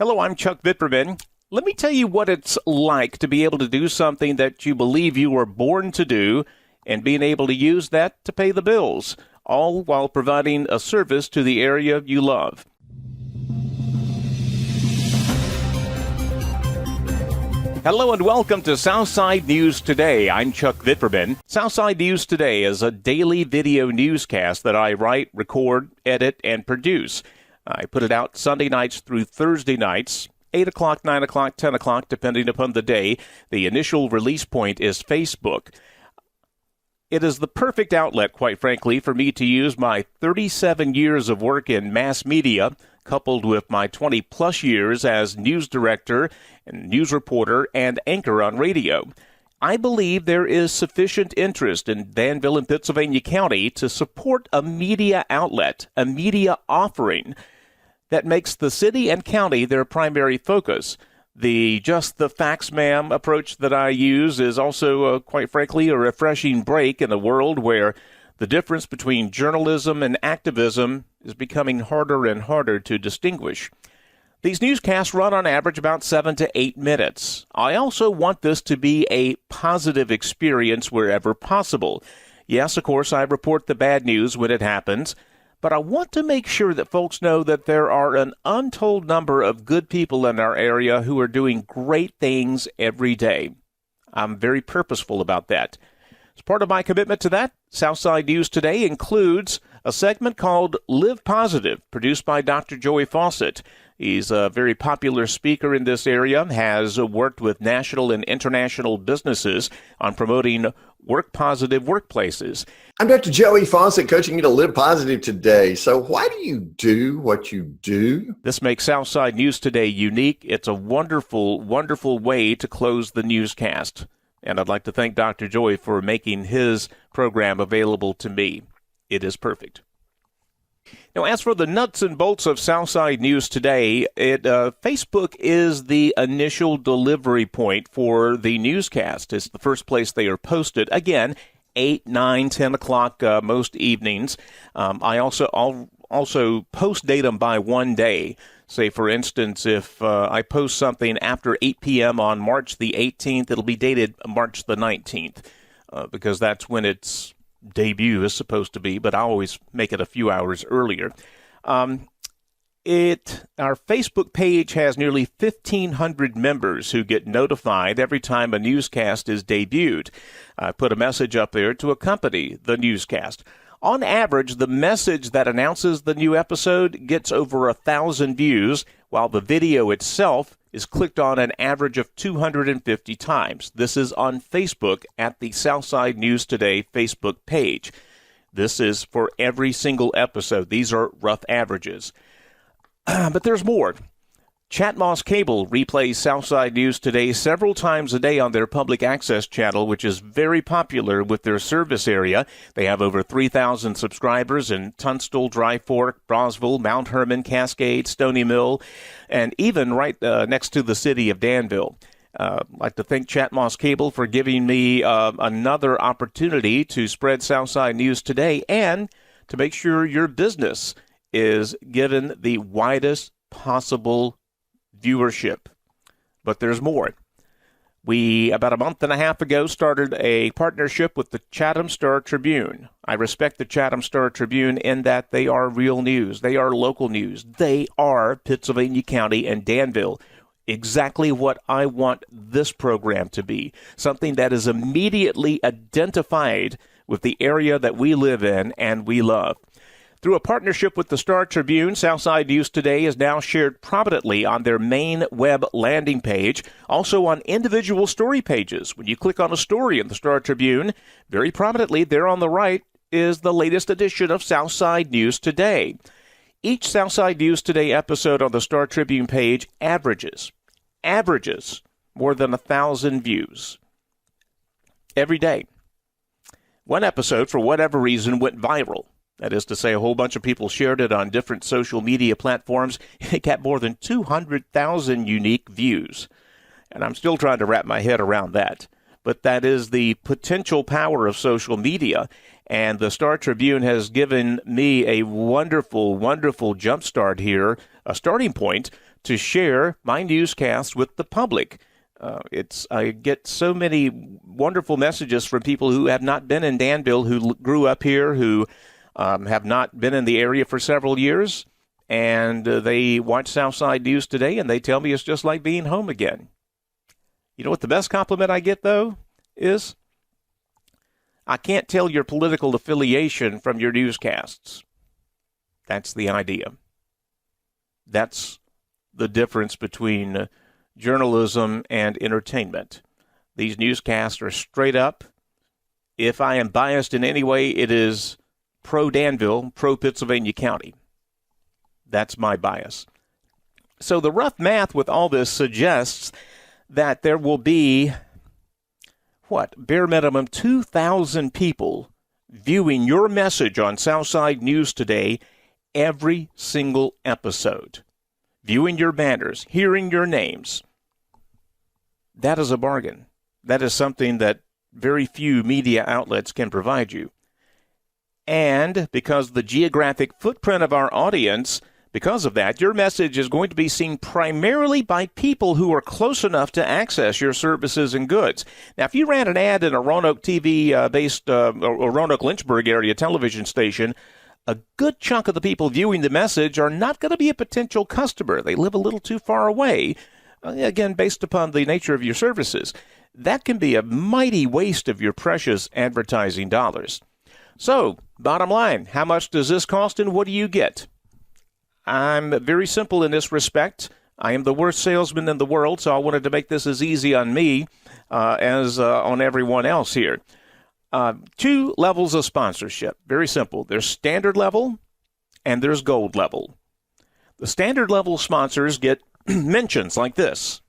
Hello, I'm Chuck Bitterman. Let me tell you what it's like to be able to do something that you believe you were born to do and being able to use that to pay the bills, all while providing a service to the area you love. Hello and welcome to Southside News Today. I'm Chuck Bitterman. Southside News Today is a daily video newscast that I write, record, edit, and produce. I put it out Sunday nights through Thursday nights, 8 o'clock, 9 o'clock, 10 o'clock, depending upon the day. The initial release point is Facebook. It is the perfect outlet, quite frankly, for me to use my 37 years of work in mass media, coupled with my 20-plus years as news director and news reporter and anchor on radio. I believe there is sufficient interest in Danville and Pittsylvania County to support a media outlet, a media offering that makes the city and county their primary focus. The just the facts, ma'am approach that I use is also, quite frankly, a refreshing break in a world where the difference between journalism and activism is becoming harder and harder to distinguish. These newscasts run on average about 7 to 8 minutes. I also want this to be a positive experience wherever possible. Yes, of course, I report the bad news when it happens, but I want to make sure that folks know that there are an untold number of good people in our area who are doing great things every day. I'm very purposeful about that. As part of my commitment to that, Southside News Today includes a segment called Live Positive, produced by Dr. Joey Fawcett. He's a very popular speaker in this area, has worked with national and international businesses on promoting work-positive workplaces. I'm Dr. Joey Fawcett, coaching you to live positive today. So why do you do what you do? This makes Southside News Today unique. It's a wonderful, wonderful way to close the newscast. And I'd like to thank Dr. Joey for making his program available to me. It is perfect. Now, as for the nuts and bolts of Southside News Today, Facebook is the initial delivery point for the newscast. It's the first place they are posted. Again, 8, 9, 10 o'clock most evenings. I also post date them by one day. Say, for instance, if I post something after 8 p.m. on March the 18th, it'll be dated March the 19th, because that's when its debut is supposed to be, but I always make it a few hours earlier. Our Facebook page has nearly 1,500 members who get notified every time a newscast is debuted. I put a message up there to accompany the newscast. On average, the message that announces the new episode gets over 1,000 views, while the video itself is clicked on an average of 250 times. This is on Facebook at the Southside News Today Facebook page. This is for every single episode. These are rough averages. But there's more. Chatmoss Cable replays Southside News Today several times a day on their public access channel, which is very popular with their service area. They have over 3,000 subscribers in Tunstall, Dry Fork, Brosville, Mount Herman, Cascade, Stony Mill, and even right next to the city of Danville. I'd like to thank Chatmoss Cable for giving me another opportunity to spread Southside News Today and to make sure your business is given the widest possible viewership. But there's more. We, about a month and a half ago, started a partnership with the Chatham Star-Tribune. I respect the Chatham Star-Tribune in that they are real news. They are local news. They are Pittsylvania County and Danville. Exactly what I want this program to be. Something that is immediately identified with the area that we live in and we love. Through a partnership with the Star-Tribune, Southside News Today is now shared prominently on their main web landing page, also on individual story pages. When you click on a story in the Star-Tribune, very prominently there on the right is the latest edition of Southside News Today. Each Southside News Today episode on the Star-Tribune page averages more than 1,000 views every day. One episode, for whatever reason, went viral. That is to say, a whole bunch of people shared it on different social media platforms. It got more than 200,000 unique views. And I'm still trying to wrap my head around that. But that is the potential power of social media. And the Star-Tribune has given me a wonderful, wonderful jumpstart here, a starting point to share my newscast with the public. I get so many wonderful messages from people who have not been in Danville, who grew up here, who have not been in the area for several years, and they watch Southside News today, and they tell me it's just like being home again. You know what the best compliment I get, though, is? I can't tell your political affiliation from your newscasts. That's the idea. That's the difference between journalism and entertainment. These newscasts are straight up. If I am biased in any way, it is pro-Danville, pro-Pittsylvania County. That's my bias. So the rough math with all this suggests that there will be, bare minimum 2,000 people viewing your message on Southside News today every single episode. Viewing your banners, hearing your names. That is a bargain. That is something that very few media outlets can provide you. And because the geographic footprint of our audience, because of that, your message is going to be seen primarily by people who are close enough to access your services and goods. Now, if you ran an ad in a Roanoke TV-based or Roanoke-Lynchburg area television station, a good chunk of the people viewing the message are not going to be a potential customer. They live a little too far away, again, based upon the nature of your services. That can be a mighty waste of your precious advertising dollars. So, bottom line, how much does this cost and what do you get? I'm very simple in this respect. I am the worst salesman in the world, so I wanted to make this as easy on me as on everyone else here. 2 levels of sponsorship. Very simple. There's standard level and there's gold level. The standard level sponsors get mentions like this.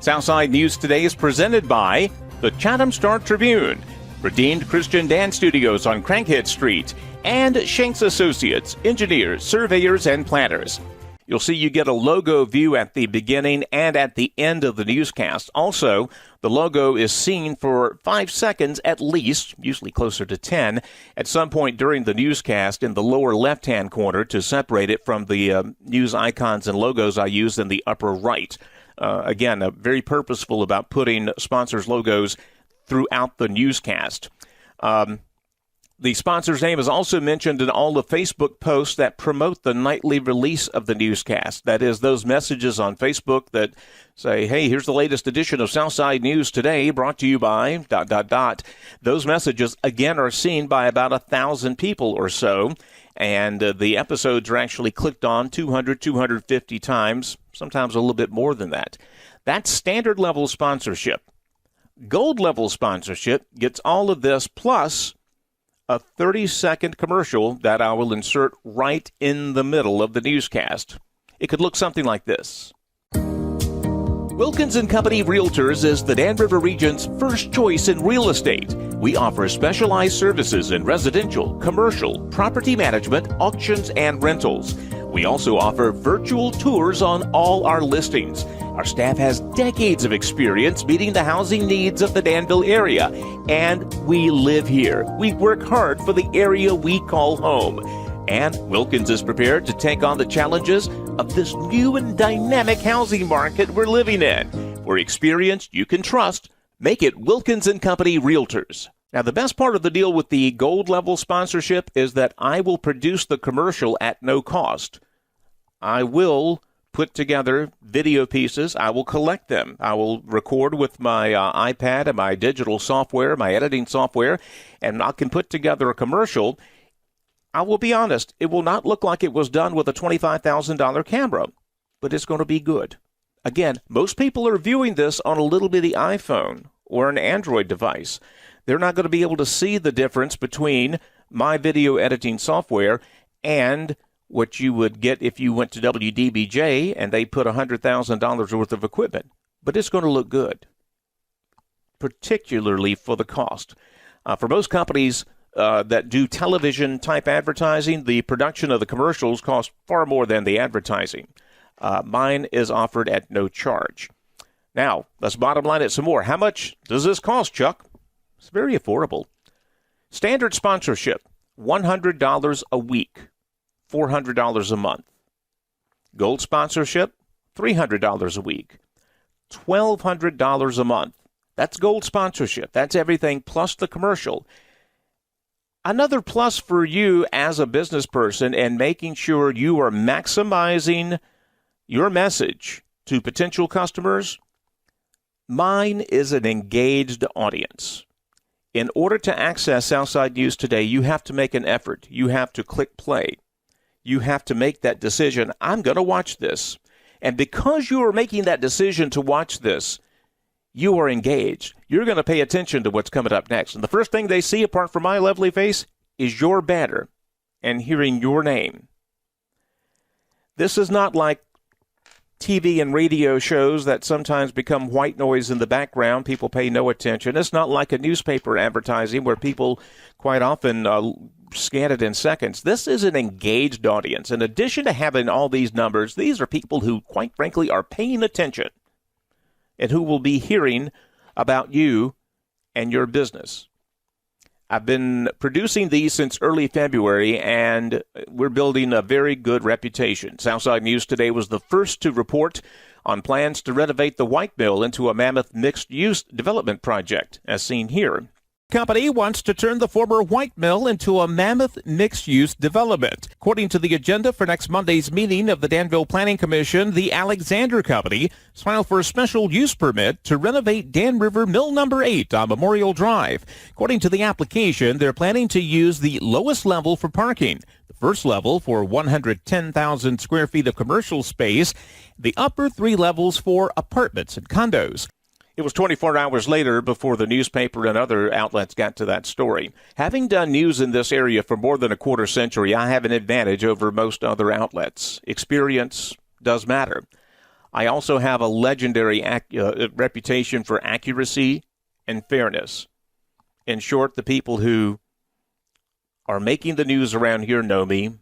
Southside News Today is presented by the Chatham Star-Tribune, Redeemed Christian Dance Studios on Crankhead Street, and Shanks Associates, engineers, surveyors, and planners. You'll see you get a logo view at the beginning and at the end of the newscast. Also, the logo is seen for 5 seconds at least, usually closer to 10, at some point during the newscast in the lower left-hand corner to separate it from the news icons and logos I use in the upper right. Again, very purposeful about putting sponsors' logos throughout the newscast. The sponsor's name is also mentioned in all the Facebook posts that promote the nightly release of the newscast. That is, those messages on Facebook that say, hey, here's the latest edition of Southside News Today, brought to you by ... Those messages, again, are seen by about 1,000 people or so, and the episodes are actually clicked on 200, 250 times, sometimes a little bit more than that. That's standard level sponsorship. Gold level sponsorship gets all of this plus a 30-second commercial that I will insert right in the middle of the newscast. It could look something like this. Wilkins & Company Realtors is the Dan River region's first choice in real estate. We offer specialized services in residential, commercial, property management, auctions, and rentals. We also offer virtual tours on all our listings. Our staff has decades of experience meeting the housing needs of the Danville area, and we live here. We work hard for the area we call home. And Wilkins is prepared to take on the challenges of this new and dynamic housing market we're living in. We're experienced, you can trust. Make it Wilkins & Company Realtors. Now, the best part of the deal with the gold level sponsorship is that I will produce the commercial at no cost. I will put together video pieces. I will collect them. I will record with my iPad and my digital software, my editing software, and I can put together a commercial. I will be honest, it will not look like it was done with a $25,000 camera, but it's going to be good. Again, most people are viewing this on a little bitty iPhone or an Android device. They're not going to be able to see the difference between my video editing software and what you would get if you went to WDBJ and they put $100,000 worth of equipment. But it's going to look good, particularly for the cost. For most companies that do television-type advertising, the production of the commercials costs far more than the advertising. Mine is offered at no charge. Now, let's bottom line it some more. How much does this cost, Chuck? It's very affordable. Standard sponsorship, $100 a week, $400 a month. Gold sponsorship, $300 a week, $1,200 a month. That's gold sponsorship. That's everything plus the commercial. Another plus for you as a business person and making sure you are maximizing your message to potential customers, mine is an engaged audience. In order to access Southside News Today, you have to make an effort. You have to click play. You have to make that decision. I'm going to watch this. And because you are making that decision to watch this, you are engaged. You're going to pay attention to what's coming up next. And the first thing they see, apart from my lovely face, is your banner and hearing your name. This is not like TV and radio shows that sometimes become white noise in the background. People pay no attention. It's not like a newspaper advertising where people quite often scan it in seconds. This is an engaged audience. In addition to having all these numbers, these are people who, quite frankly, are paying attention and who will be hearing about you and your business. I've been producing these since early February, and we're building a very good reputation. Southside News Today was the first to report on plans to renovate the White Mill into a mammoth mixed-use development project, as seen here. Company wants to turn the former White Mill into a mammoth mixed-use development. According to the agenda for next Monday's meeting of the Danville Planning Commission, the Alexander Company filed for a special use permit to renovate Dan River Mill Number 8 on Memorial Drive. According to the application, they're planning to use the lowest level for parking, the first level for 110,000 square feet of commercial space, the upper three levels for apartments and condos. It was 24 hours later before the newspaper and other outlets got to that story. Having done news in this area for more than a quarter century, I have an advantage over most other outlets. Experience does matter. I also have a legendary reputation for accuracy and fairness. In short, the people who are making the news around here know me.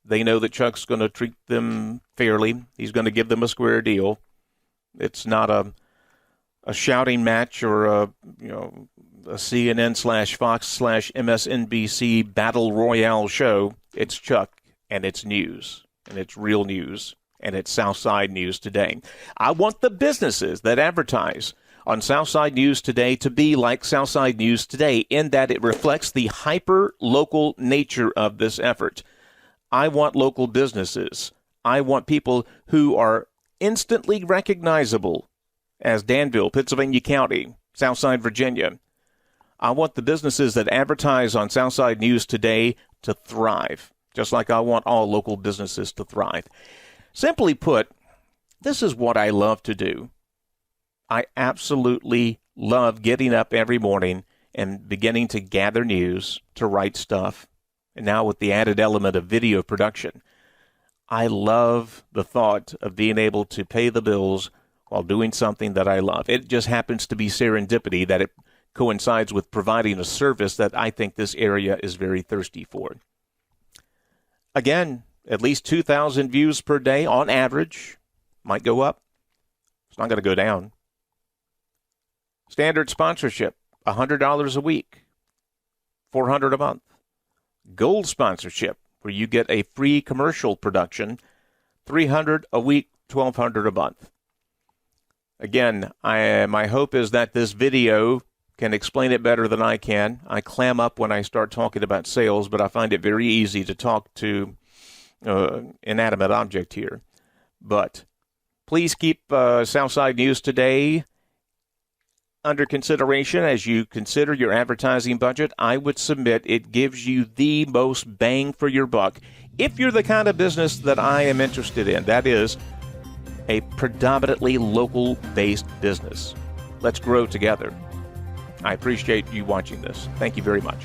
They know that Chuck's going to treat them fairly. He's going to give them a square deal. It's not a shouting match or a CNN/Fox/MSNBC battle royale show. It's Chuck, and it's news, and it's real news, and it's Southside News Today. I want the businesses that advertise on Southside News Today to be like Southside News Today in that it reflects the hyper-local nature of this effort. I want local businesses. I want people who are instantly recognizable as Danville, Pittsylvania County, Southside, Virginia. I want the businesses that advertise on Southside News Today to thrive, just like I want all local businesses to thrive. Simply put, this is what I love to do. I absolutely love getting up every morning and beginning to gather news, to write stuff, and now with the added element of video production. I love the thought of being able to pay the bills while doing something that I love. It just happens to be serendipity that it coincides with providing a service that I think this area is very thirsty for. Again, at least 2,000 views per day on average. Might go up. It's not going to go down. Standard sponsorship, $100 a week, $400 a month. Gold sponsorship, where you get a free commercial production, $300 a week, $1,200 a month. Again, my hope is that this video can explain it better than I can. I clam up when I start talking about sales, but I find it very easy to talk to inanimate object here. But please keep Southside News Today under consideration as you consider your advertising budget. I would submit it gives you the most bang for your buck if you're the kind of business that I am interested in. That is a predominantly local-based business. Let's grow together. I appreciate you watching this. Thank you very much.